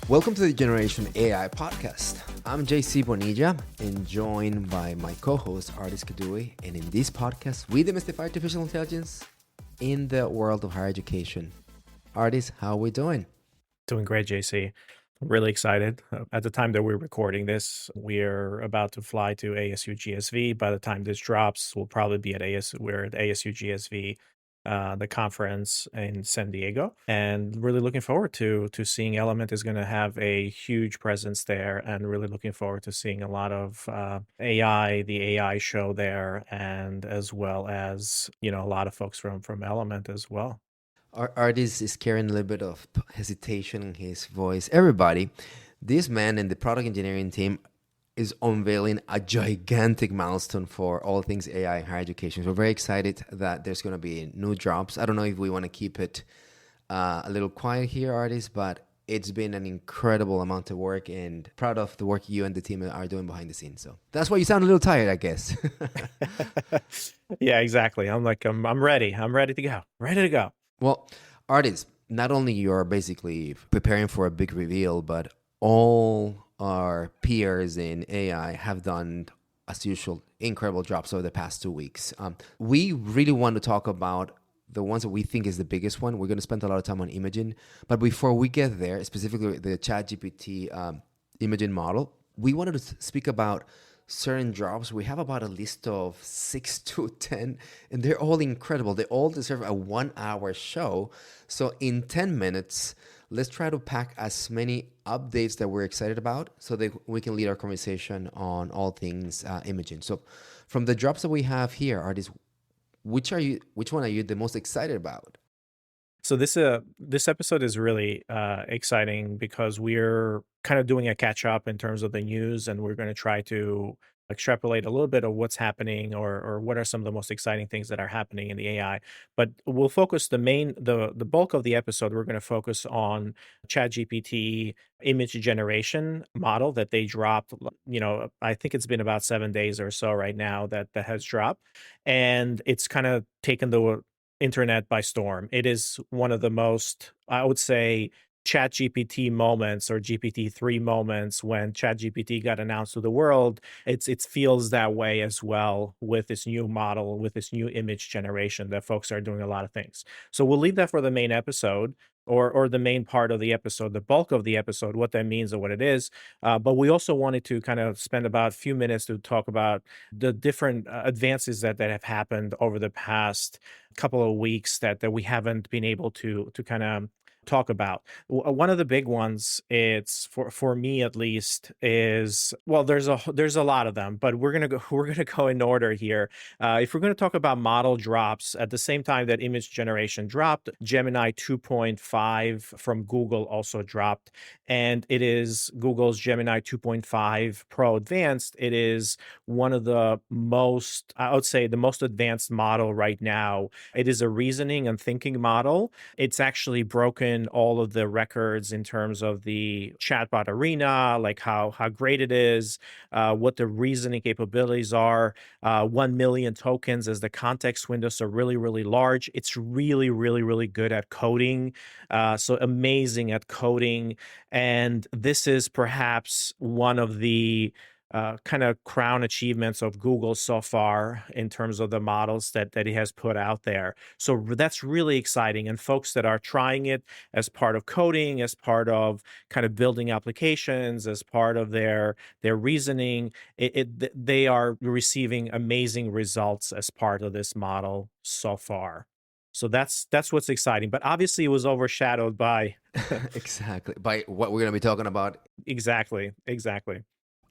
Welcome to the Generation AI podcast. I'm JC Bonilla and joined by my co-host Ardis Kadiu. And in this podcast, we demystify artificial intelligence in the world of higher education. Ardis, how are we doing? Doing great, JC. I'm really excited. At the time that we're recording this, we're about to fly to ASU GSV. By the time this drops, we'll probably be at We're at ASU GSV, the conference in San Diego, and really looking forward to seeing Element is going to have a huge presence there, and really looking forward to seeing a lot of AI, the AI show there, and as well as a lot of folks from Element as well. Ardis is carrying a little bit of hesitation in his voice. Everybody, this man and the product engineering team is unveiling a gigantic milestone for all things AI in higher education. So we're very excited that there's going to be new drops. I don't know if we want to keep it a little quiet here, Ardis, but it's been an incredible amount of work and proud of the work you and the team are doing behind the scenes. So that's why you sound a little tired, I guess. Yeah, exactly. I'm ready. I'm ready to go. Ready to go. Well, Ardis, not only you're basically preparing for a big reveal, but all our peers in AI have done, as usual, incredible drops over the past 2 weeks. We really want to talk about the ones that we think is the biggest one. We're going to spend a lot of time on imaging. But before we get there, specifically the ChatGPT imaging model, we wanted to speak about certain drops. We have about a list of 6 to 10, and they're all incredible. They all deserve a 1 hour show. So in 10 minutes, let's try to pack as many updates that we're excited about so that we can lead our conversation on all things imaging. So from the drops that we have here, Ardis, which one are you the most excited about? So this episode is really exciting because we're kind of doing a catch up in terms of the news, and we're going to try to extrapolate a little bit of what's happening or what are some of the most exciting things that are happening in the AI. But we'll focus the bulk of the episode. We're going to focus on ChatGPT image generation model that they dropped. I think it's been about 7 days or so right now that has dropped, and it's kind of taken the internet by storm. It is one of the most, I would say, ChatGPT moments or GPT-3 moments when ChatGPT got announced to the world. It feels that way as well with this new model, with this new image generation that folks are doing a lot of things. So we'll leave that for the main episode or the main part of the episode, the bulk of the episode, what that means and what it is. But we also wanted to kind of spend about a few minutes to talk about the different advances that have happened over the past couple of weeks that we haven't been able to kind of talk about. One of the big ones, it's for me at least, is, well, there's a lot of them, but we're gonna go in order here. If we're gonna talk about model drops at the same time that image generation dropped, Gemini 2.5 from Google also dropped, and it is Google's Gemini 2.5 Pro Advanced. It is one of the most, I would say, the most advanced model right now. It is a reasoning and thinking model. It's actually broken all of the records in terms of the chatbot arena, like how great it is, what the reasoning capabilities are. 1 million tokens as the context window, so really, really large. It's really, really, really good at coding, so amazing at coding. And this is perhaps one of the kind of crown achievements of Google so far in terms of the models that he has put out there. So that's really exciting. And folks that are trying it as part of coding, as part of kind of building applications, as part of their reasoning, they are receiving amazing results as part of this model so far. So that's what's exciting. But obviously it was overshadowed by Exactly. By what we're going to be talking about. exactly.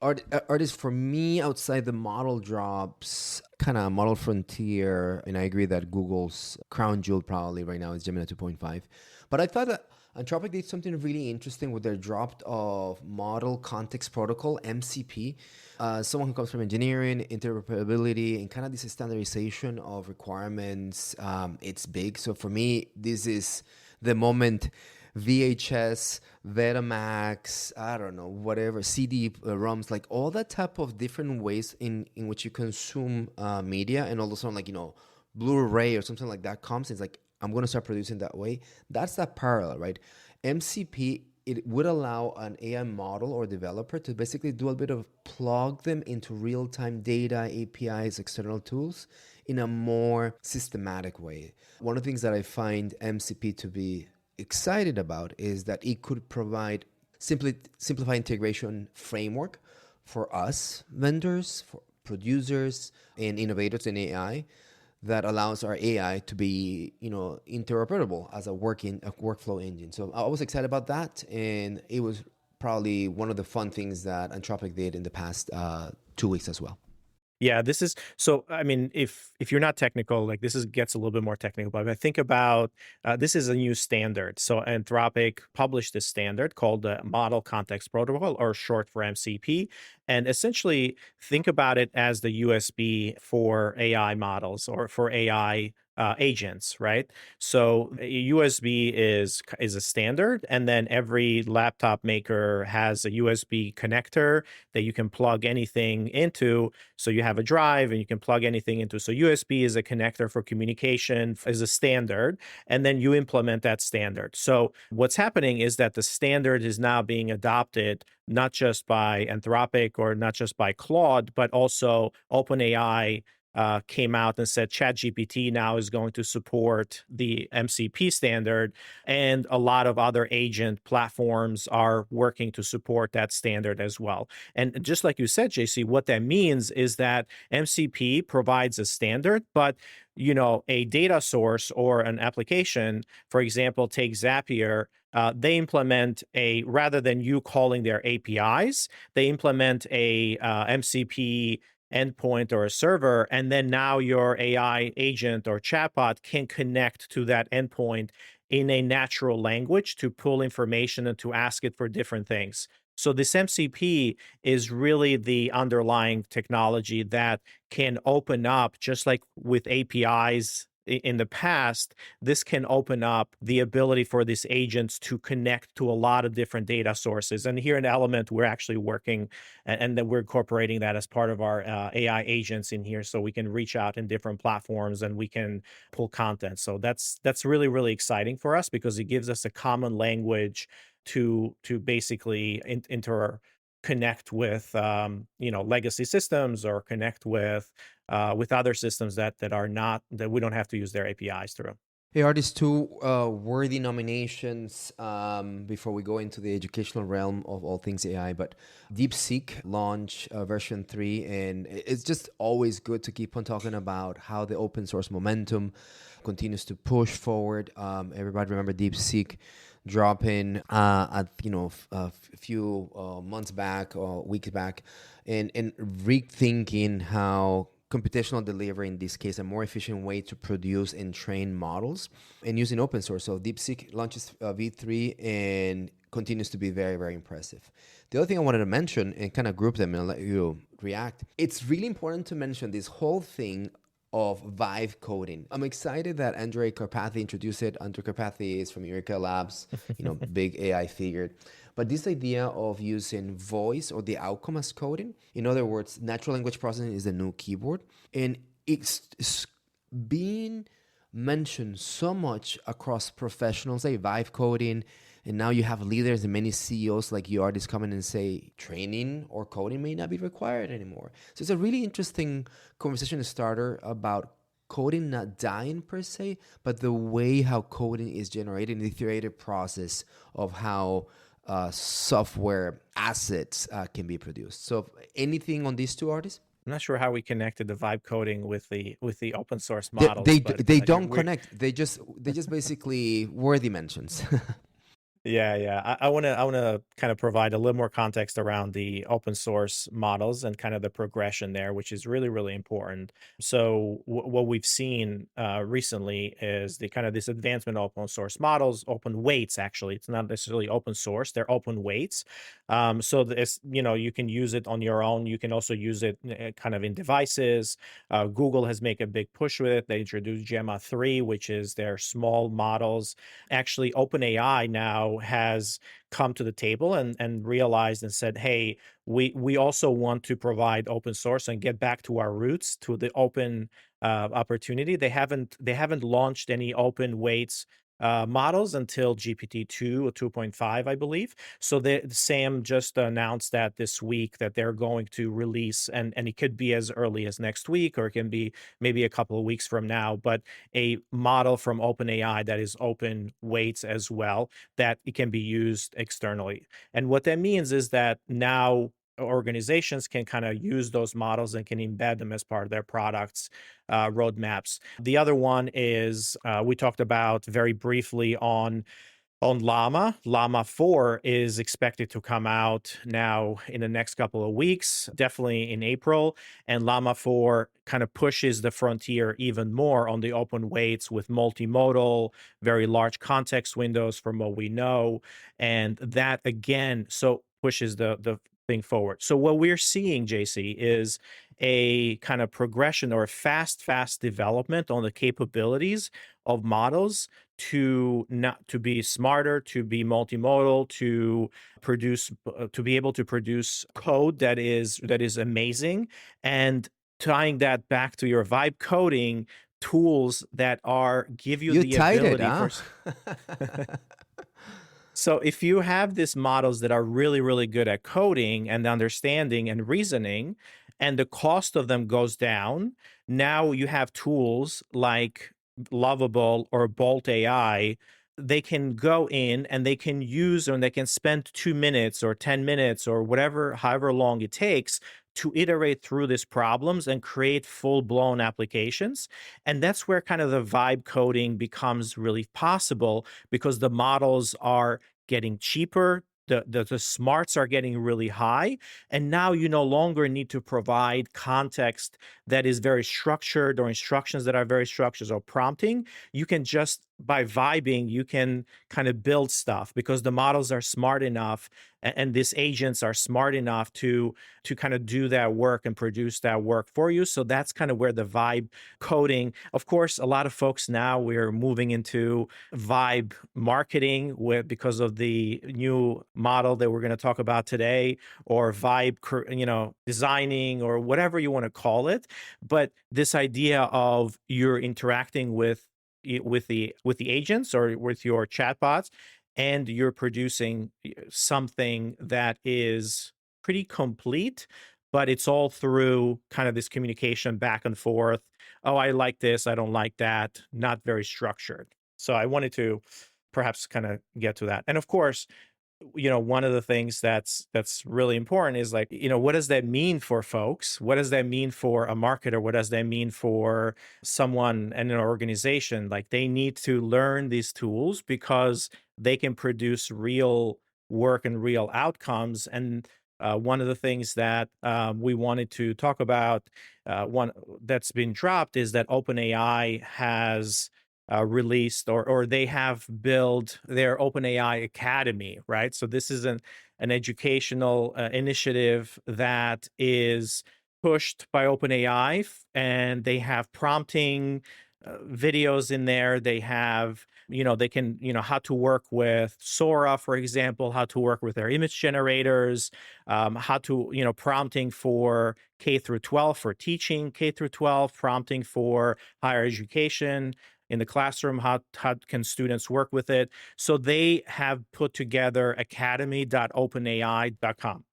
Artists, for me, outside the model drops, kind of model frontier, and I agree that Google's crown jewel probably right now is Gemini 2.5. But I thought that Anthropic did something really interesting with their drop of model context protocol, MCP. Someone who comes from engineering, interoperability, and kind of this standardization of requirements, it's big. So for me, this is the moment VHS, Betamax, I don't know, whatever, CD ROMs, like all that type of different ways in which you consume media, and all of a sudden, like, Blu-ray or something like that comes, it's like, I'm going to start producing that way. That's that parallel, right? MCP it would allow an AI model or developer to basically do a bit of plug them into real-time data, APIs, external tools in a more systematic way. One of the things that I find MCP to be excited about is that it could provide simplified integration framework for us vendors, for producers and innovators in AI that allows our AI to be, interoperable as a workflow engine. So I was excited about that, and it was probably one of the fun things that Anthropic did in the past 2 weeks as well. Yeah, this is so. I mean, if you're not technical, like this is gets a little bit more technical. But if I think about this is a new standard. So Anthropic published this standard called the Model Context Protocol, or short for MCP. And essentially, think about it as the USB for AI models or for AI agents, right? So USB is a standard, and then every laptop maker has a USB connector that you can plug anything into. So you have a drive and you can plug anything into. So USB is a connector for communication, is a standard, and then you implement that standard. So what's happening is that the standard is now being adopted not just by Anthropic or not just by Claude, but also OpenAI came out and said ChatGPT now is going to support the MCP standard, and a lot of other agent platforms are working to support that standard as well. And just like you said, JC, what that means is that MCP provides a standard, but a data source or an application, for example, take Zapier. They implement rather than you calling their APIs, they implement a MCP endpoint or a server, and then now your AI agent or chatbot can connect to that endpoint in a natural language to pull information and to ask it for different things. So this MCP is really the underlying technology that can open up, just like with APIs in the past, this can open up the ability for these agents to connect to a lot of different data sources. And here in Element, we're actually working and then we're incorporating that as part of our AI agents in here, so we can reach out in different platforms and we can pull content. So that's really, really exciting for us because it gives us a common language to basically connect with legacy systems or connect with other systems that are not, that we don't have to use their APIs through. Hey, are these two worthy nominations before we go into the educational realm of all things AI? But DeepSeek launched version 3, and it's just always good to keep on talking about how the open source momentum continues to push forward. Everybody remember DeepSeek dropping at a few months back or weeks back, and rethinking how computational delivery, in this case, a more efficient way to produce and train models and using open source. So DeepSeek launches V3 and continues to be very, very impressive. The other thing I wanted to mention and kind of group them and let you react, it's really important to mention this whole thing of vibe coding. I'm excited that Andrej Karpathy introduced it. Andrej Karpathy is from Eureka Labs, big AI figure. But this idea of using voice or the outcome as coding, in other words, natural language processing is the new keyboard. And it's being mentioned so much across professionals, like vibe coding. And now you have leaders and many CEOs like you, Ardis, come in and say training or coding may not be required anymore. So it's a really interesting conversation starter about coding not dying per se, but the way how coding is generated, the iterative process of how software assets can be produced. So anything on these two, Artists? I'm not sure how we connected the vibe coding with the open source They, models, they, but they don't connect. They just basically worthy mentions. Yeah. I want to kind of provide a little more context around the open source models and kind of the progression there, which is really, really important. So what we've seen recently is the kind of this advancement of open source models, open weights. Actually, it's not necessarily open source; they're open weights. So this, you can use it on your own. You can also use it kind of in devices. Google has made a big push with it. They introduced Gemma 3, which is their small models. Actually, OpenAI now has come to the table and realized and said, hey, we also want to provide open source and get back to our roots, to the open opportunity. They haven't launched any open weights models until GPT-2 or 2.5, I believe. So Sam just announced that this week that they're going to release, and it could be as early as next week, or it can be maybe a couple of weeks from now, but a model from OpenAI that is open weights as well, that it can be used externally. And what that means is that now organizations can kind of use those models and can embed them as part of their products roadmaps. The other one is we talked about very briefly on Llama. Llama 4 is expected to come out now in the next couple of weeks, definitely in April. And Llama 4 kind of pushes the frontier even more on the open weights with multimodal, very large context windows from what we know. And that again, so pushes the thing forward. So what we're seeing, JC, is a kind of progression or a fast development on the capabilities of models to be smarter, to be multimodal, to produce to be able to produce code that is amazing, and tying that back to your vibe coding tools that are give you You the tied it, ability huh? for. So if you have these models that are really, really good at coding and understanding and reasoning, and the cost of them goes down, now you have tools like Lovable or Bolt AI. They can go in and they can use, and they can spend 2 minutes or 10 minutes or whatever, however long it takes to iterate through these problems and create full blown applications. And that's where kind of the vibe coding becomes really possible, because the models are getting cheaper. The smarts are getting really high. And now you no longer need to provide context that is very structured, or instructions that are very structured, or prompting. You can just, by vibing, you can kind of build stuff, because the models are smart enough, and these agents are smart enough to kind of do that work and produce that work for you. So that's kind of where the vibe coding, of course, a lot of folks now, we're moving into vibe marketing because of the new model that we're going to talk about today, or vibe, designing, or whatever you want to call it. But this idea of you're interacting with the agents or with your chatbots, and you're producing something that is pretty complete, but it's all through kind of this communication back and forth. Oh, I like this, I don't like that, not very structured. So I wanted to perhaps kind of get to that. And of course, one of the things that's really important is, like, what does that mean for folks? What does that mean for a marketer? What does that mean for someone in an organization? Like, they need to learn these tools because they can produce real work and real outcomes. And one of the things that we wanted to talk about, one that's been dropped, is that OpenAI has released, or they have built their OpenAI Academy, right? So this is an educational initiative that is pushed by OpenAI, and they have prompting videos in there. They have, they can, how to work with Sora, for example, how to work with their image generators, how to, prompting for K through 12, for teaching K through 12, prompting for higher education in the classroom, how can students work with it. So they have put together academy.openai.com.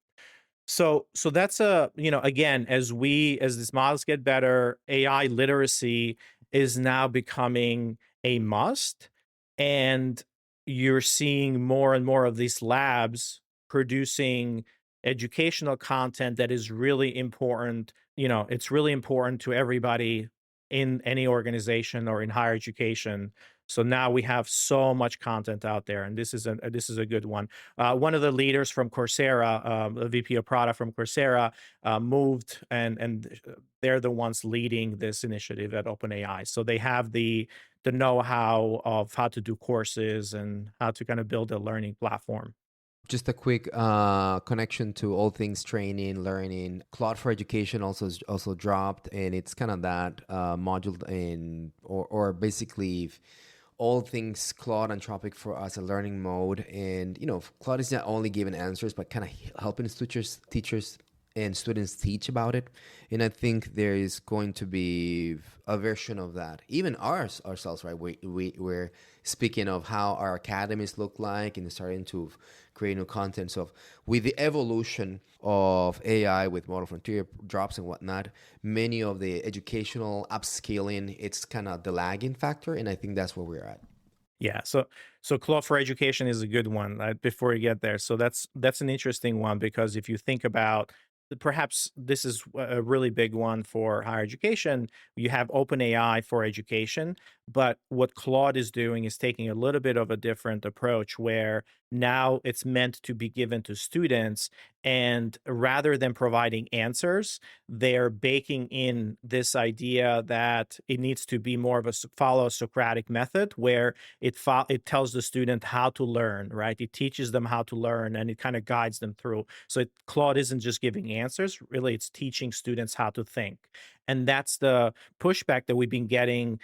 So that's again, as these models get better, AI literacy is now becoming a must. And you're seeing more and more of these labs producing educational content that is really important. It's really important to everybody in any organization or in higher education. So now we have so much content out there, and this is a good one. One of the leaders from Coursera, the VP of product from Coursera, moved, and they're the ones leading this initiative at OpenAI. So they have the know-how of how to do courses and how to kind of build a learning platform. Just a quick connection to all things training, learning. Claude for Education also dropped, and it's kind of that module or basically all things Claude Anthropic for us, a learning mode. And Claude is not only giving answers, but kind of helping teachers and students teach about it. And I think there is going to be a version of that. Even ourselves, right? We're speaking of how our academies look like and starting to create new content. So with the evolution of AI with model frontier drops and whatnot, many of the educational upscaling, it's kind of the lagging factor. And I think that's where we're at. Yeah, so Claude for Education is a good one. Before you get there, so that's an interesting one because if you think about perhaps this is a really big one for higher education. You have OpenAI for education, but what Claude is doing is taking a little bit of a different approach where now it's meant to be given to students, and rather than providing answers, they're baking in this idea that it needs to be more of a follow Socratic method where it tells the student how to learn, right? It teaches them how to learn and it kind of guides them through. So Claude isn't just giving answers, really it's teaching students how to think. And that's the pushback that we've been getting,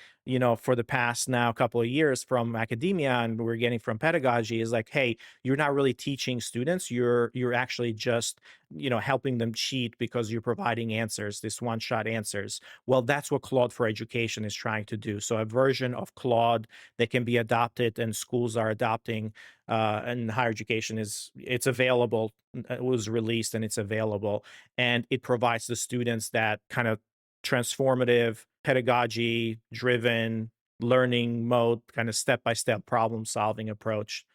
for the past now couple of years from academia, and we're getting from pedagogy is like, hey, you're not really teaching students, you're actually just, helping them cheat because you're providing answers, this one-shot answers. Well, that's what Claude for Education is trying to do. So a version of Claude that can be adopted and schools are adopting, and higher education it's available. It was released and it's available, and it provides the students that kind of transformative, pedagogy driven learning mode, kind of step-by-step problem solving approach.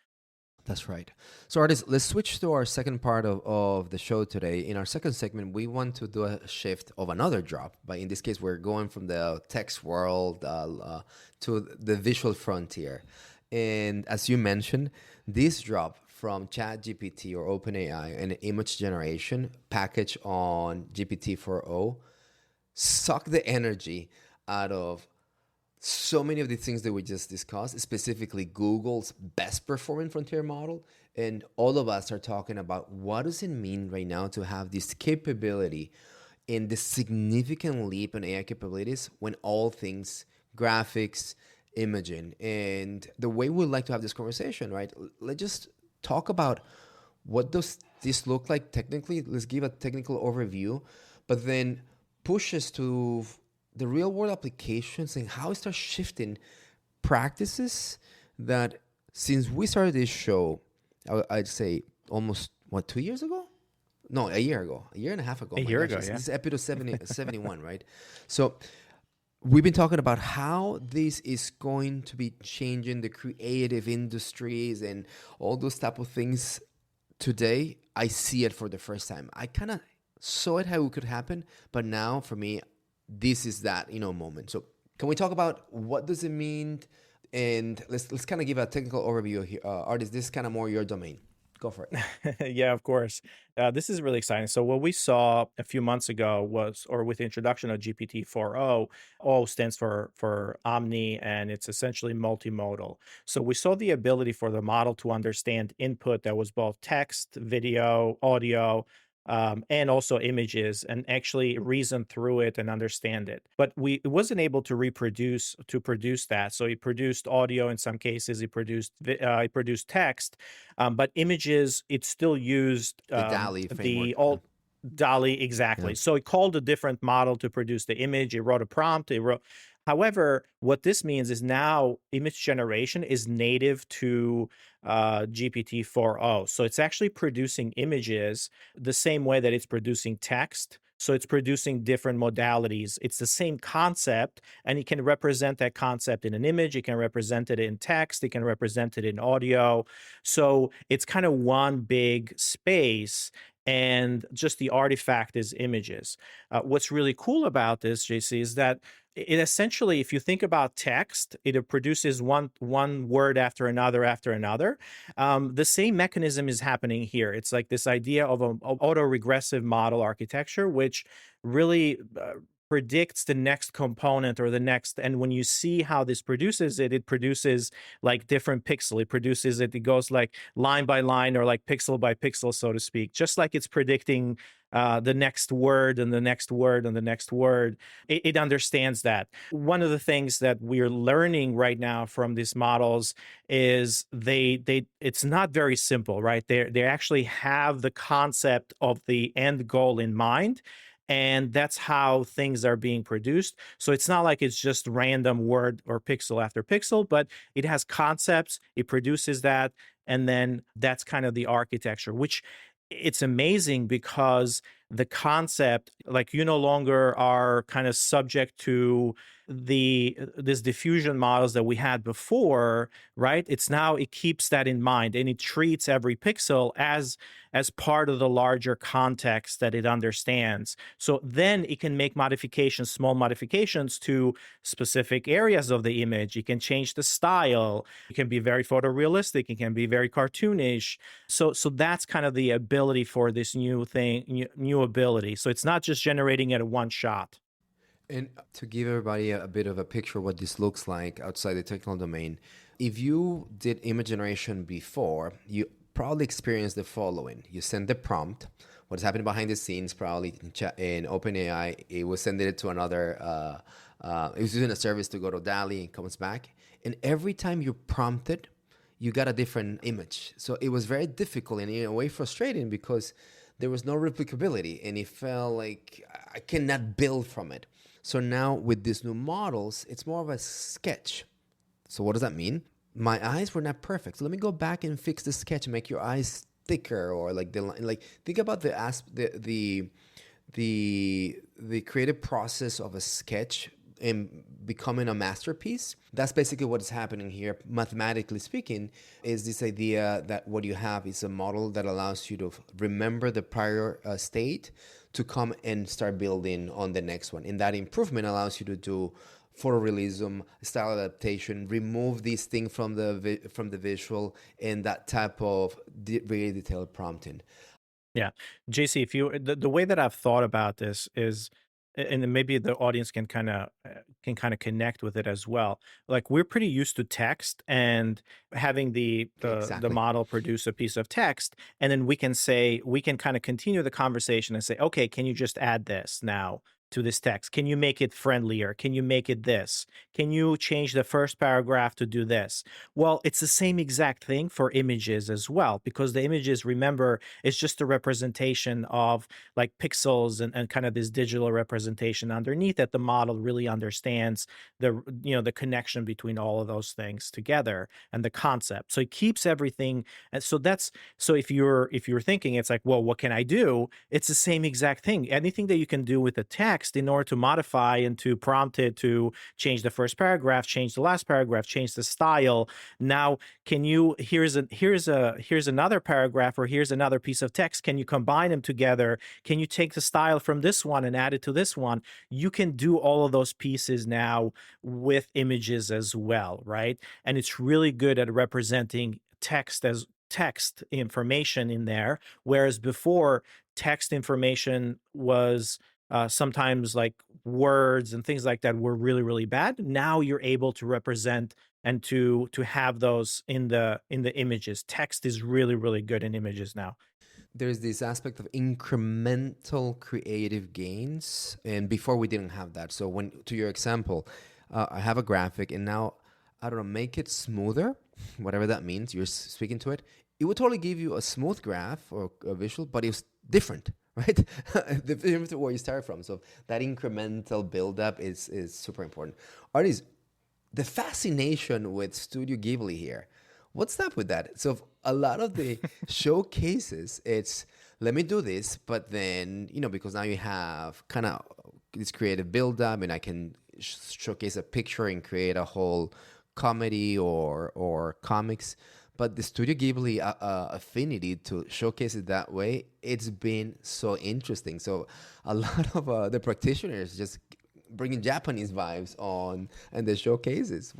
That's right. So, Ardis, let's switch to our second part of the show today. In our second segment, we want to do a shift of another drop. But in this case, we're going from the text world to the visual frontier. And as you mentioned, this drop from ChatGPT or OpenAI and image generation package on GPT-4o suck the energy out of so many of the things that we just discussed, specifically Google's best performing frontier model. And all of us are talking about what does it mean right now to have this capability and the significant leap in AI capabilities when all things graphics, imaging. And the way we'd like to have this conversation, right? Let's just talk about what does this look like technically. Let's give a technical overview, but then push us to the real world applications and how it starts shifting practices that since we started this show, I'd say almost, 2 years ago? No, a year ago, a year and a half ago. A year ago, this, yeah. This is episode 71, right? So we've been talking about how this is going to be changing the creative industries and all those type of things. Today, I see it for the first time. I kind of saw it how it could happen, but now for me, this is that moment. So can we talk about what does it mean, and let's kind of give a technical overview here. Ardis, this is kind of more your domain. Go for it. Yeah, of course. This is really exciting. So what we saw a few months ago was, or with the introduction of GPT-4o, O stands for Omni, and it's essentially multimodal. So we saw the ability for the model to understand input that was both text, video, audio, and also images, and actually reason through it and understand it. But it wasn't able to produce that. So it produced audio in some cases. It produced text, but images it still used The DALL-E the framework. alt. DALL-E, exactly. Yeah. So it called a different model to produce the image. It wrote a prompt. However, what this means is now image generation is native to GPT-4o. So it's actually producing images the same way that it's producing text. So it's producing different modalities. It's the same concept, and it can represent that concept in an image. It can represent it in text. It can represent it in audio. So it's kind of one big space, and just the artifact is images. What's really cool about this, JC, is that it essentially, if you think about text, it produces one word after another after another. The same mechanism is happening here. It's like this idea of an autoregressive model architecture, which really predicts the next component or the next. And when you see how this produces it, it produces like different pixel. It produces it. It goes like line by line or like pixel by pixel, so to speak, just like it's predicting the next word and the next word and the next word. It understands that. One of the things that we're learning right now from these models is they it's not very simple, right? They actually have the concept of the end goal in mind, and that's how things are being produced. So it's not like it's just random word or pixel after pixel, but it has concepts, it produces that, and then that's kind of the architecture, which it's amazing because the concept, like, you no longer are kind of subject to this diffusion models that we had before, right? It's now, it keeps that in mind, and it treats every pixel as part of the larger context that it understands. So then it can make modifications, small modifications to specific areas of the image. It can change the style. It can be very photorealistic. It can be very cartoonish. So that's kind of the ability for this new thing, new ability. So it's not just generating it at one shot. And to give everybody a bit of a picture of what this looks like outside the technical domain, if you did image generation before, you probably experienced the following. You send the prompt. What's happening behind the scenes, probably in OpenAI, it was sending it to another, it was using a service to go to DALI and comes back. And every time you prompt it, you got a different image. So it was very difficult and in a way frustrating because there was no replicability and it felt like I cannot build from it. So now with these new models, it's more of a sketch. So what does that mean? My eyes were not perfect. So let me go back and fix the sketch and make your eyes thicker, or like the line. Like think about the creative process of a sketch and becoming a masterpiece. That's basically what is happening here. Mathematically speaking, is this idea that what you have is a model that allows you to remember the prior state to come and start building on the next one. And that improvement allows you to do photorealism, style adaptation, remove these things from the visual, and that type of really detailed prompting. Yeah. JC, if you the way that I've thought about this is, and then maybe the audience can kind of connect with it as well. Like, we're pretty used to text and having the Exactly. model produce a piece of text, and then we can kind of continue the conversation and say, okay, can you just add this now to this text? Can you make it friendlier? Can you make it this? Can you change the first paragraph to do this? Well, it's the same exact thing for images as well, because the images, remember, it's just a representation of like pixels and kind of this digital representation underneath that the model really understands the connection between all of those things together and the concept. So it keeps everything. And so if you're thinking it's like, well, what can I do? It's the same exact thing. Anything that you can do with the text in order to modify and to prompt it to change the first paragraph, change the last paragraph, change the style. Now, can you, here's another paragraph, or here's another piece of text. Can you combine them together? Can you take the style from this one and add it to this one? You can do all of those pieces now with images as well, right? And it's really good at representing text as text information in there, whereas before, text information was sometimes like words and things like that were really, really bad. Now you're able to represent and to have those in the images. Text is really, really good in images now. There's this aspect of incremental creative gains, and before we didn't have that. So when, to your example, I have a graphic and now, I don't know, make it smoother, whatever that means, you're speaking to it, it would totally give you a smooth graph or a visual, but it's different, right? Different to where you start from. So that incremental buildup is super important. Ardis, the fascination with Studio Ghibli here. What's up with that? So a lot of the showcases, it's let me do this, but then because now you have kind of this creative build-up, and I can showcase a picture and create a whole comedy or comics. But the Studio Ghibli affinity to showcase it that way, it's been so interesting. So a lot of the practitioners just bringing Japanese vibes on and the showcases.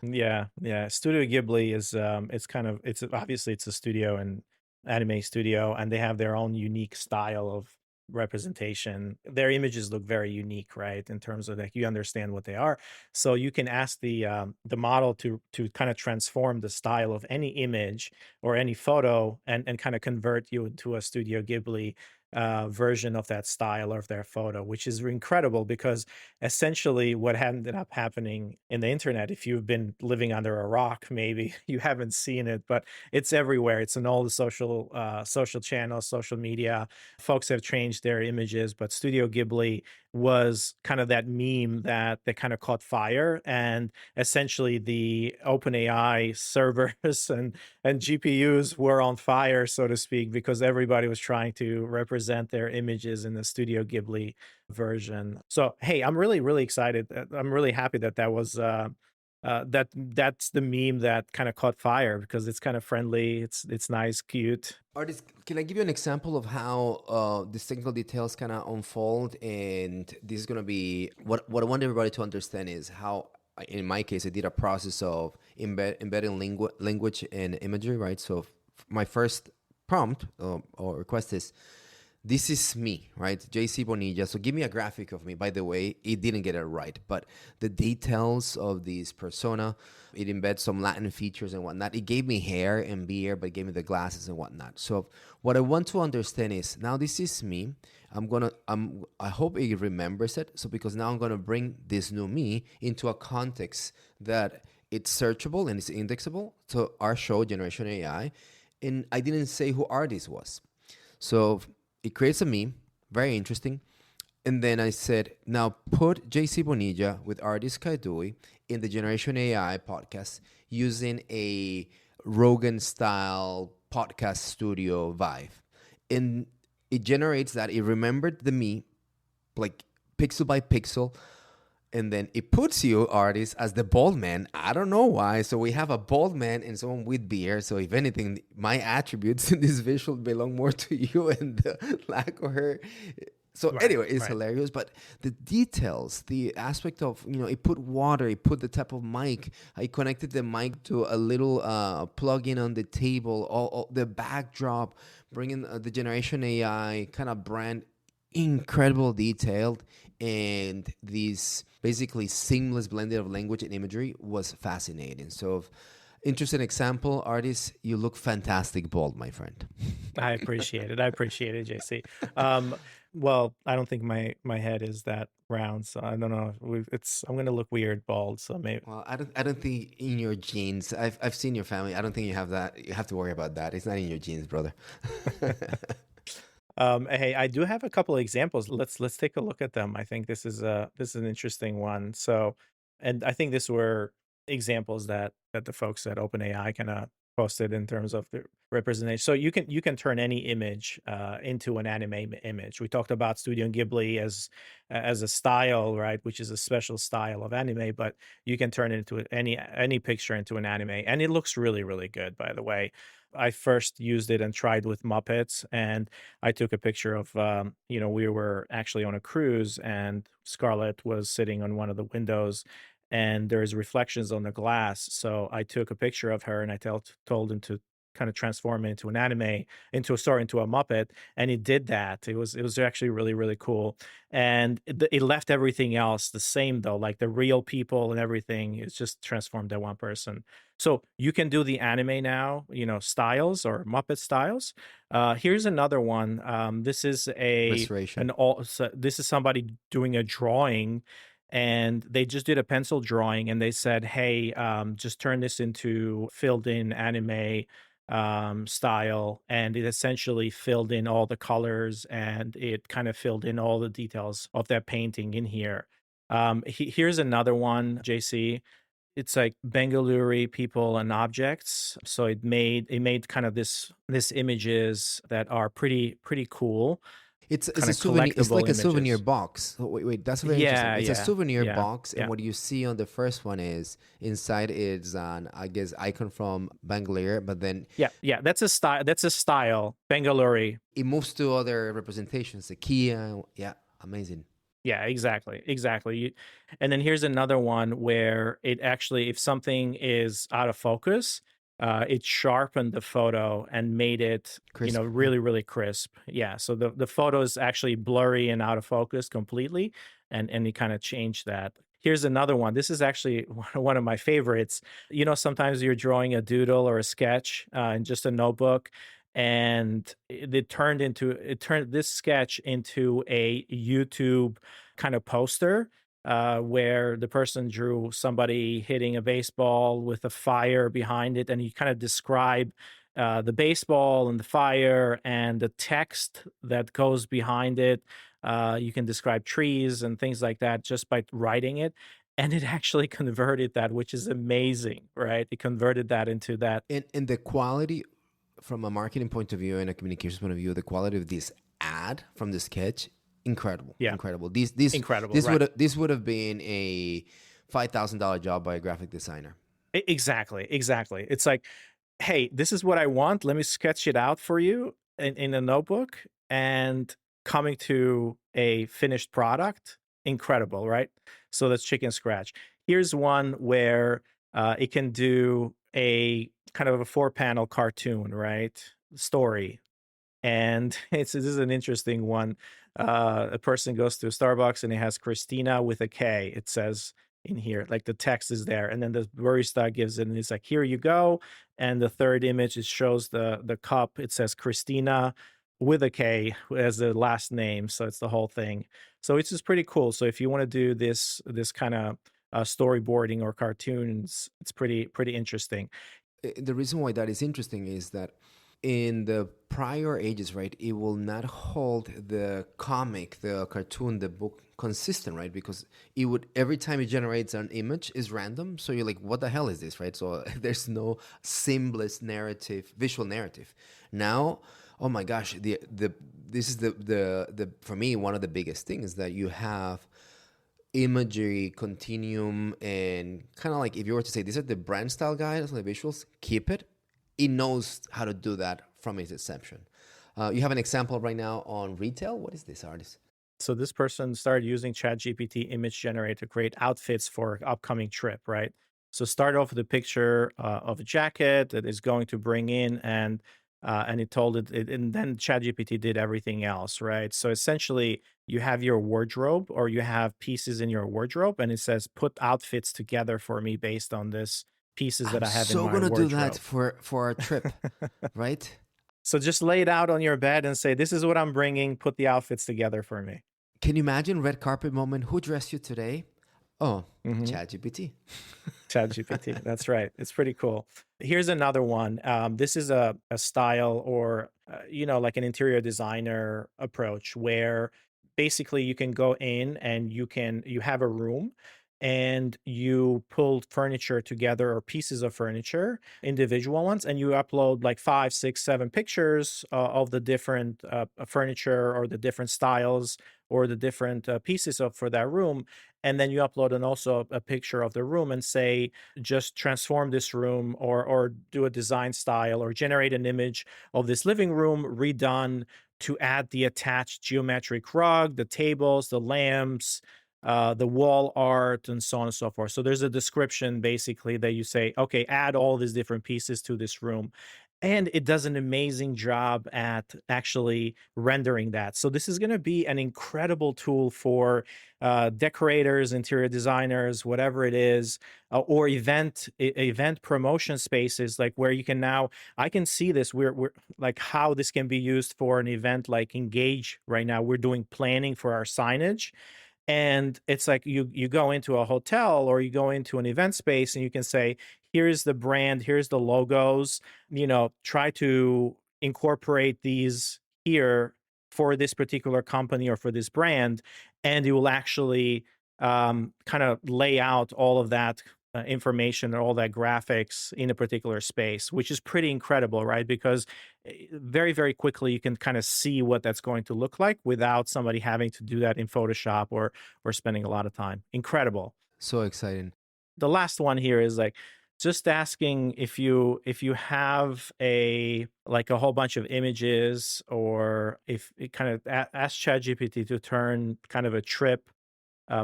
Yeah, yeah. Studio Ghibli is it's obviously it's a studio and anime studio, and they have their own unique style of representation. Their images look very unique, right? In terms of, like, you understand what they are. So you can ask the model to kind of transform the style of any image or any photo and kind of convert you into a Studio Ghibli version of that style or of their photo, which is incredible because essentially what ended up happening in the internet, if you've been living under a rock, maybe you haven't seen it, but it's everywhere. It's in all the social channels, social media. Folks have changed their images, but Studio Ghibli was kind of that meme that kind of caught fire, and essentially the OpenAI servers and GPUs were on fire, so to speak, because everybody was trying to represent their images in the Studio Ghibli version. So, hey, I'm really, really excited. I'm really happy that that's the meme that kind of caught fire because it's kind of friendly. It's nice, cute. Artist, can I give you an example of how these technical details kind of unfold? And this is going to be what I want everybody to understand is how, in my case, I did a process of embedding language and imagery, right? So my first prompt or request is, this is me, right? JC Bonilla. So give me a graphic of me. By the way, it didn't get it right, but the details of this persona, it embeds some Latin features and whatnot. It gave me hair and beard, but it gave me the glasses and whatnot. So what I want to understand is, now this is me. I hope it remembers it. So because now I'm gonna bring this new me into a context that it's searchable and it's indexable. So our show, Generation AI, and I didn't say who Ardis was. So it creates a meme, very interesting. And then I said, now put JC Bonilla with Ardis Kadiu in the Generation AI podcast using a Rogan style podcast studio vibe. And it generates that. It remembered the me, like pixel by pixel. And then it puts you, Ardis, as the bald man. I don't know why. So we have a bald man and someone with beard. So if anything, my attributes in this visual belong more to you and the lack of her. So Right, anyway, it's right. hilarious. But the details, the aspect of, it put water, it put the type of mic. I connected the mic to a little plug-in on the table, all the backdrop, bringing the Generation AI kind of brand, incredible detailed, and this basically seamless blending of language and imagery was fascinating. So interesting example, Artist, you look fantastic bald, my friend. I appreciate it. I appreciate it, JC. Well, I don't think my head is that round, so I don't know. I'm gonna look weird bald, so maybe. Well, I don't think in your genes. I've seen your family. I don't think you have that. You have to worry about that. It's not in your genes, brother. Hey, I do have a couple of examples. Let's take a look at them. I think this is an interesting one. So, and I think these were examples that the folks at OpenAI kind of posted in terms of the representation. So you can turn any image into an anime image. We talked about Studio Ghibli as a style, right, which is a special style of anime, but you can turn it into any picture into an anime, and it looks really, really good, by the way. I first used it and tried with Muppets, and I took a picture of, we were actually on a cruise, and Scarlett was sitting on one of the windows, and there's reflections on the glass. So I took a picture of her, and I told him to kind of transform it into an anime, into a Muppet, and it did that. It was actually really, really cool, and it left everything else the same though, like the real people and everything. It's just transformed that one person. So you can do the anime now, styles or Muppet styles. Here's another one. This is Restoration. this is somebody doing a drawing, and they just did a pencil drawing, and they said, "Hey, just turn this into filled in anime style," and it essentially filled in all the colors, and it kind of filled in all the details of that painting in here. Here's another one, JC. It's like Bengaluru people and objects. So it made kind of this images that are pretty cool, It's kind a of souvenir. It's collectible like a souvenir images. box. Oh, wait. That's very interesting. Yeah, It's a yeah, souvenir yeah, box, and yeah. what you see on the first one is inside is an, I guess, icon from Bangalore, but then Yeah, yeah, that's a style. That's a style. Bengaluru. it moves to other representations. The Kia, yeah, amazing. Yeah, exactly, exactly. And then here's another one where it actually, if something is out of focus, it sharpened the photo and made it, Crisp. Yeah. really, really crisp. Yeah, so the photo is actually blurry and out of focus completely, and it kind of changed that. Here's another one. This is actually one of my favorites. Sometimes you're drawing a doodle or a sketch in just a notebook, and it turned this sketch into a YouTube kind of poster, where the person drew somebody hitting a baseball with a fire behind it, and you kind of describe the baseball and the fire and the text that goes behind it. You can describe trees and things like that just by writing it. And it actually converted that, which is amazing, right? It converted that into that. And the quality from a marketing point of view and a communications point of view, the quality of this ad from the sketch, incredible, Yeah, incredible. This incredible, right? would have been a $5,000 job by a graphic designer. Exactly, exactly. It's like, hey, this is what I want. Let me sketch it out for you in a notebook, and coming to a finished product, incredible, right? So that's chicken scratch. Here's one where it can do a kind of a 4-panel cartoon, right? Story. And this is an interesting one. A person goes to Starbucks and it has Christina with a K. It says in here, like the text is there, and then the barista gives it, and it's like, "Here you go." And the third image, it shows the cup. It says Christina with a K as the last name, so it's the whole thing. So it's just pretty cool. So if you want to do this kind of storyboarding or cartoons, it's pretty interesting. The reason why that is interesting is that in the prior ages, right, it will not hold the comic, the cartoon, the book consistent, right? Because it would, every time it generates an image is random. So you're like, what the hell is this, right? So there's no seamless narrative, visual narrative. Now, oh my gosh, this is the for me, one of the biggest things that you have imagery continuum, and kind of like, if you were to say these are the brand style guides, the visuals, keep it. It knows how to do that from its inception. You have an example right now on retail. What is this, Ardis? So this person started using ChatGPT image generator to create outfits for an upcoming trip, right? So start off with a picture of a jacket that is going to bring in, and it told and then ChatGPT did everything else, right? So essentially, you have your wardrobe, or you have pieces in your wardrobe, and it says put outfits together for me based on this pieces that I'm I have in so my gonna do that wardrobe. for our trip, right? So just lay it out on your bed and say, "This is what I'm bringing. Put the outfits together for me." Can you imagine red carpet moment? Who dressed you today? Oh, Mhm. ChatGPT. ChatGPT. That's right. It's pretty cool. Here's another one. This is a style, or like an interior designer approach, where basically you can go in and you have a room, and you pull furniture together, or pieces of furniture, individual ones, and you upload like 5, 6, 7 pictures of the different furniture, or the different styles, or the different pieces of for that room. And then you upload and also a picture of the room, and say, just transform this room, or do a design style, or generate an image of this living room redone to add the attached geometric rug, the tables, the lamps, the wall art, and so on and so forth. So there's a description basically that you say, okay, add all these different pieces to this room. And it does an amazing job at actually rendering that. So this is going to be an incredible tool for decorators, interior designers, whatever it is, or event promotion spaces, like where you can now. I can see this. We're like how this can be used for an event like Engage right now. We're doing planning for our signage, and it's like you go into a hotel, or you go into an event space, and you can say, here's the brand, here's the logos, try to incorporate these here for this particular company or for this brand. And it will actually kind of lay out all of that information, and all that graphics in a particular space, which is pretty incredible, right? Because very, very quickly you can kind of see what that's going to look like without somebody having to do that in Photoshop, or spending a lot of time. Incredible. So exciting. The last one here is like, just asking if you have a like a whole bunch of images, or if it kind of ask ChatGPT to turn kind of a trip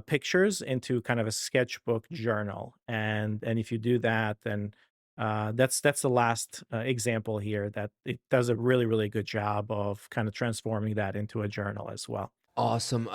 pictures into kind of a sketchbook journal. And if you do that, then that's the last example here, that it does a really, really good job of kind of transforming that into a journal as well. Awesome.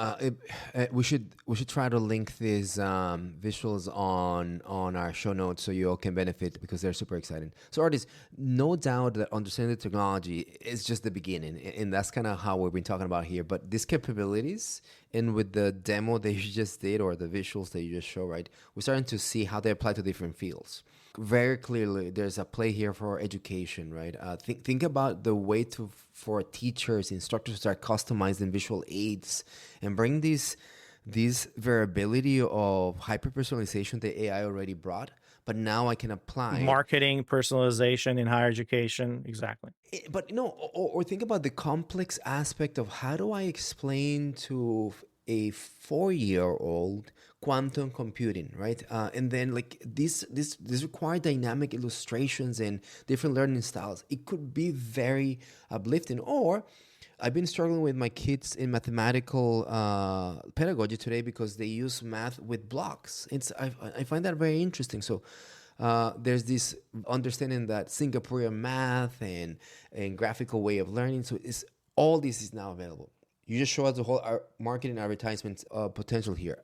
We should try to link these visuals on our show notes so you all can benefit because they're super exciting. So, artists, no doubt that understanding the technology is just the beginning, and that's kind of how we've been talking about here. But these capabilities, and with the demo that you just did or the visuals that you just show, right, we're starting to see how they apply to different fields. Very clearly, there's a play here for education, right? Think about the way to for teachers, instructors to start customizing visual aids and bring this variability of hyper personalization that AI already brought. But now I can apply it. Marketing, personalization in higher education. Exactly. But or think about the complex aspect of how do I explain to a 4-year old quantum computing, right? And then like this require dynamic illustrations and different learning styles. It could be very uplifting. Or I've been struggling with my kids in mathematical pedagogy today because they use math with blocks. I find that very interesting. So there's this understanding that Singaporean math and graphical way of learning. So it's all this is now available. You just show us the whole marketing advertisement potential here.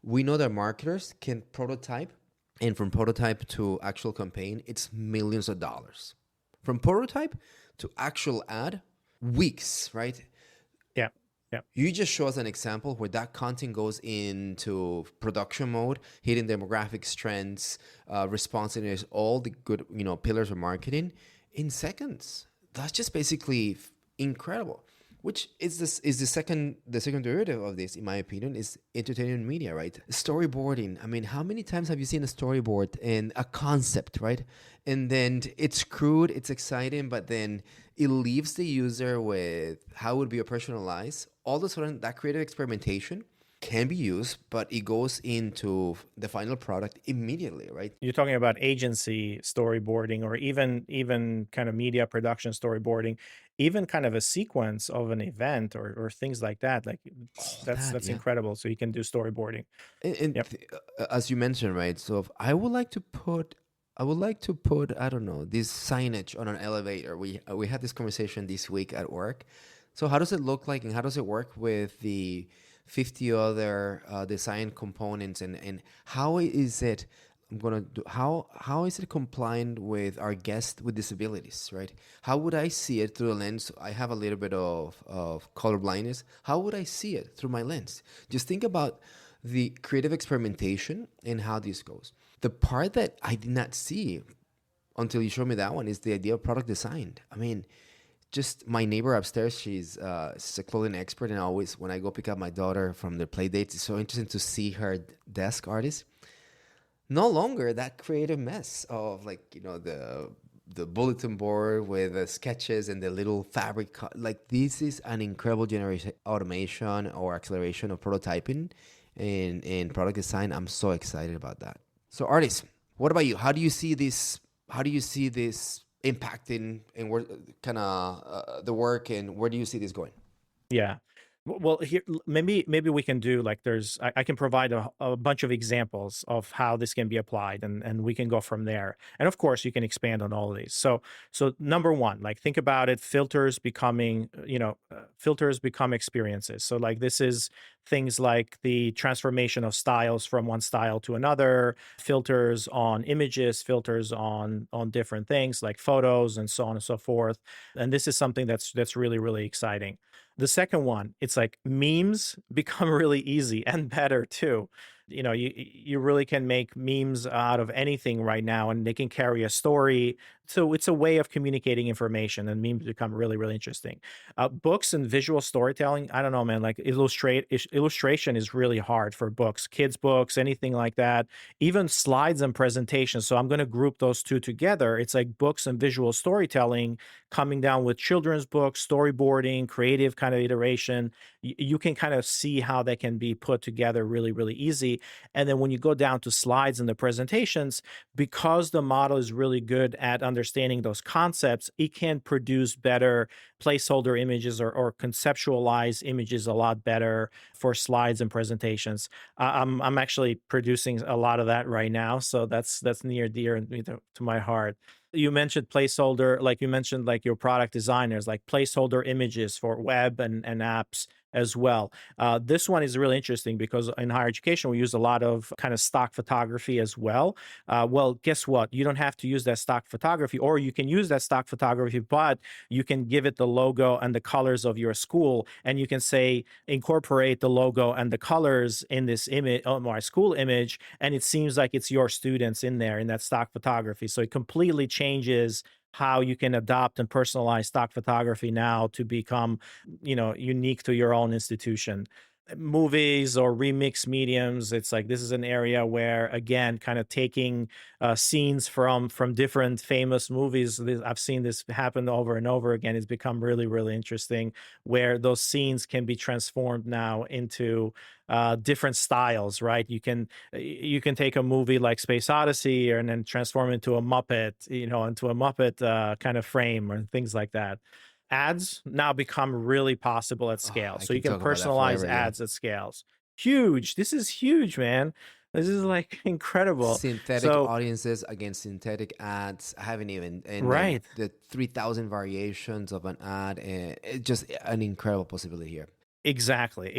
We know that marketers can prototype, and from prototype to actual campaign, it's millions of dollars. From prototype to actual ad, weeks, right? Yeah. Yeah. You just show us an example where that content goes into production mode, hitting demographics, trends, responsiveness, all the good pillars of marketing in seconds. That's just basically incredible. Which is the second derivative of this, in my opinion, is entertainment media, right? Storyboarding. I mean, how many times have you seen a storyboard and a concept, right? And then it's crude, it's exciting, but then it leaves the user with how it would be personalized. All of a sudden, that creative experimentation can be used, but it goes into the final product immediately, right? You're talking about agency storyboarding, or even kind of media production storyboarding, even kind of a sequence of an event, or things like that. Like All that's that, that's yeah. incredible. So you can do storyboarding. And Yep. as you mentioned, right? So if I would like to put, I don't know, this signage on an elevator. We had this conversation this week at work. So how does it look like, and how does it work with the 50 other design components, and how is it? I'm gonna do how is it compliant with our guests with disabilities, right? How would I see it through the lens? I have a little bit of color blindness. How would I see it through my lens? Just think about the creative experimentation and how this goes. The part that I did not see until you showed me that one is the idea of product design. I mean, just my neighbor upstairs, she's a clothing expert, and always when I go pick up my daughter from their play dates, it's so interesting to see her desk artist. No longer that creative mess of like the bulletin board with the sketches and the little fabric like this is an incredible generation automation or acceleration of prototyping and product design. I'm so excited about that. So, artists, what about you? How do you see this impacting and where kind of the work, and where do you see this going? Yeah. Well, here maybe we can do like I can provide a bunch of examples of how this can be applied, and we can go from there. And of course, you can expand on all of these. So number one, like think about it, filters become experiences. So like this is things like the transformation of styles from one style to another, filters on images, filters on different things like photos and so on and so forth. And this is something that's really exciting. The second one, it's like memes become really easy and better too. You really can make memes out of anything right now, and they can carry a story. So it's a way of communicating information, and memes become really interesting. Books and visual storytelling, I don't know, man. Like illustration is really hard for books, kids' books, anything like that. Even slides and presentations. So I'm going to group those two together. It's like books and visual storytelling coming down with children's books, storyboarding, creative kind of iteration. You can kind of see how they can be put together really easy. And then when you go down to slides and the presentations, because the model is really good at understanding those concepts, it can produce better placeholder images, or conceptualize images a lot better for slides and presentations. I'm actually producing a lot of that right now, so that's near dear to my heart. You mentioned placeholder, like you mentioned, like your product designers, like placeholder images for web and apps. as well. This one is really interesting because in higher education, we use a lot of kind of stock photography as well. Well, guess what? You don't have to use that stock photography, or you can use that stock photography, but you can give it the logo and the colors of your school, and you can say, incorporate the logo and the colors in this image, my school image, and it seems like it's your students in there in that stock photography. So it completely changes how you can adopt and personalize stock photography now to become, unique to your own institution. Movies or remix mediums, it's like this is an area where, again, kind of taking scenes from different famous movies. I've seen this happen over and over again. It's become really, really interesting, where those scenes can be transformed now into different styles, right? You can take a movie like Space Odyssey and then transform it into a Muppet, into a Muppet kind of frame or things like that. Ads now become really possible at scale. I So you can can talk about that personalize forever. Yeah. ads at scales. Huge. This is huge, man. This is like incredible. Synthetic So, audiences against synthetic ads. I haven't even, and then right. the 3,000 variations of an ad. And it's just an incredible possibility here. Exactly.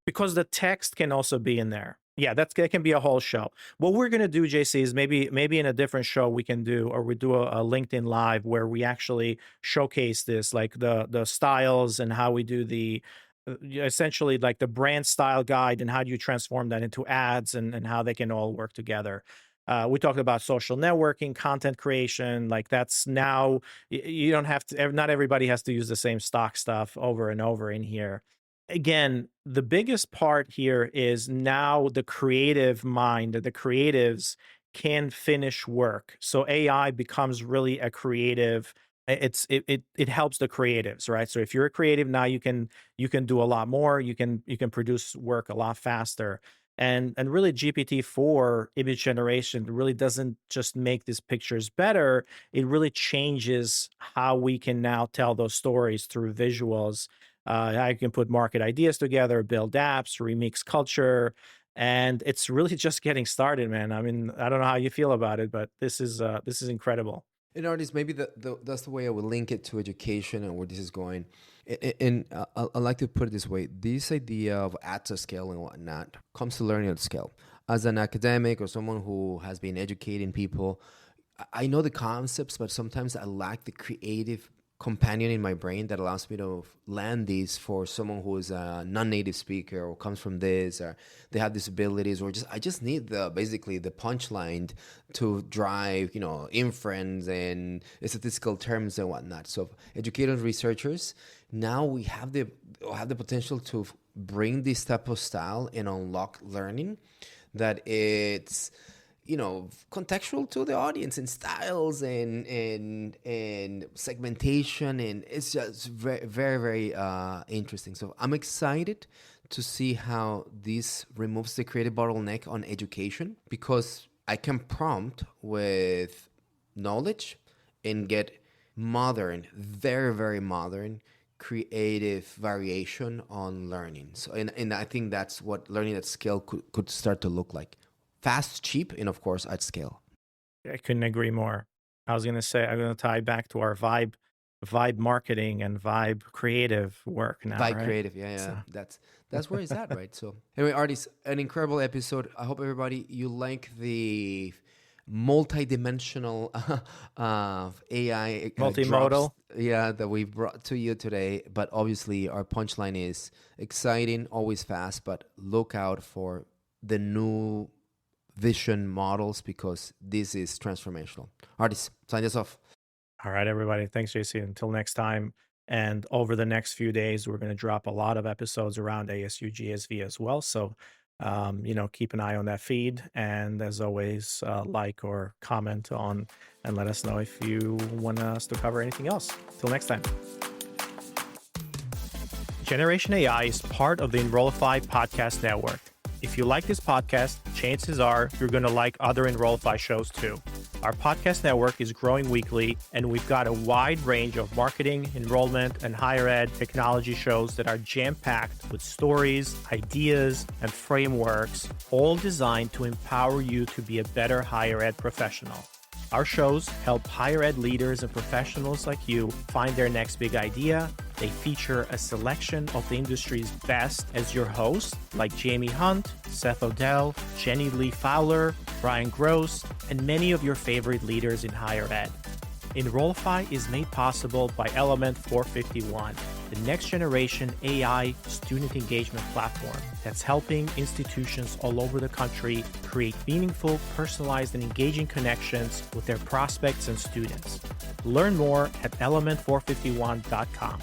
Because the text can also be in there. Yeah, that can be a whole show. What we're gonna do, JC, is maybe in a different show we can do, or we do a LinkedIn Live where we actually showcase this, like the styles and how we do the essentially like the brand style guide and how do you transform that into ads and how they can all work together. We talked about social networking, content creation. Like that's now you don't have to. Not everybody has to use the same stock stuff over and over in here. Again, the biggest part here is now the creative mind, the creatives can finish work. So AI becomes really a creative. It helps the creatives, right? So if you're a creative now, you can do a lot more. You can produce work a lot faster. And really GPT-4 image generation really doesn't just make these pictures better. It really changes how we can now tell those stories through visuals. I can put market ideas together, build apps, remix culture, and it's really just getting started, man. I mean, I don't know how you feel about it, but this is incredible. And artists, maybe that's the way I would link it to education and where this is going. And I like to put it this way: this idea of at a scale and whatnot comes to learning at scale. As an academic or someone who has been educating people, I know the concepts, but sometimes I lack the creative companion in my brain that allows me to land these for someone who is a non-native speaker or comes from this, or they have disabilities, or I just need basically the punchline to drive inference and statistical terms and whatnot. So educators, researchers, now we have the potential to bring this type of style and unlock learning that it's contextual to the audience and styles and segmentation, and it's just very, very, very interesting. So I'm excited to see how this removes the creative bottleneck on education, because I can prompt with knowledge and get modern, very, very modern, creative variation on learning. So and I think that's what learning at scale could start to look like. Fast, cheap, and of course at scale. I couldn't agree more. I was gonna say I'm gonna tie back to our vibe marketing and vibe creative work now, By right? creative, yeah. So That's where it's at, right? So anyway, Ardis, an incredible episode. I hope everybody you like the multi-dimensional AI multimodal. drops, that we brought to you today. But obviously, our punchline is exciting, always fast. But look out for the new vision models, because this is transformational. Ardis, sign us off. All right, everybody. Thanks, JC. Until next time. And over the next few days, we're going to drop a lot of episodes around ASU GSV as well. So, keep an eye on that feed. And as always, like or comment on and let us know if you want us to cover anything else. Till next time. Generation AI is part of the Enrollify podcast network. If you like this podcast, chances are you're going to like other Enrollify shows too. Our podcast network is growing weekly, and we've got a wide range of marketing, enrollment, and higher ed technology shows that are jam-packed with stories, ideas, and frameworks, all designed to empower you to be a better higher ed professional. Our shows help higher ed leaders and professionals like you find their next big idea, They feature a selection of the industry's best as your hosts, like Jamie Hunt, Seth Odell, Jenny Lee Fowler, Brian Gross, and many of your favorite leaders in higher ed. Enrollify is made possible by Element 451, the next generation AI student engagement platform that's helping institutions all over the country create meaningful, personalized, and engaging connections with their prospects and students. Learn more at element451.com.